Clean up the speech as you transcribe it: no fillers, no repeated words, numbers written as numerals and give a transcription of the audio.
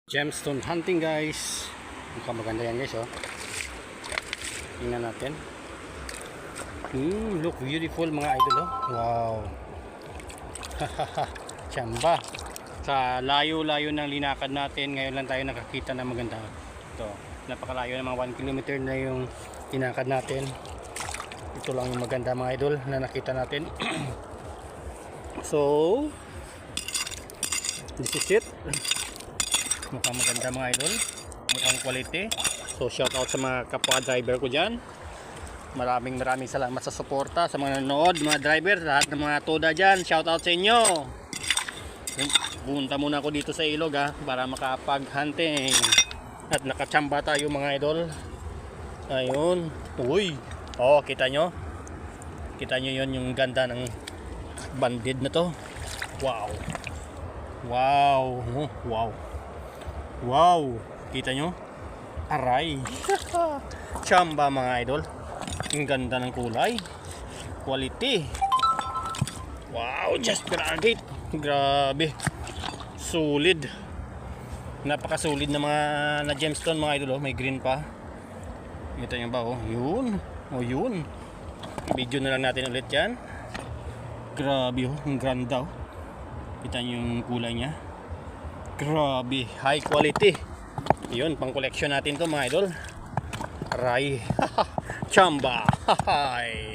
Gemstone hunting guys. Mukhang maganda yan guys, oh. Tingnan natin. Look beautiful mga idol, oh. Wow. Chamba. Sa layo-layo ng linakad natin, ngayon lang tayo nakakita ng maganda. Ito, napakalayo ng mga 1 kilometer na yung linakad natin. Ito lang yung maganda mga idol na nakita natin. So, this is it. Mukhang maganda mga idol, mukhang quality. So shout out sa mga kapwa driver ko dyan. Maraming salamat sa suporta, sa mga nanonood, mga driver, lahat ng mga toda dyan. Shout out sa inyo. Punta muna ako dito sa ilog para makapag-hunting. At nakachamba tayo mga idol. Ayun. Uy. Oh, kita nyo? Kita nyo yun, yung ganda ng bandid na to. Wow. Wow. Wow. Wow, kita nyo? Aray. Chamba mga idol. Ang ganda ng kulay. Quality. Wow, just grabe. Grabe. Solid. Napaka-solid na mga na gemstone mga idol, oh. May green pa. Kita nyo ba, oh? Yun. Oh, yun. Video na lang natin ulit yan. Grabe, oh. Ang ganda, oh. Kita nyo yung kulay niya. Grabe, high quality. Yun, pang collection natin to mga idol. Aray. Chamba. Hahay.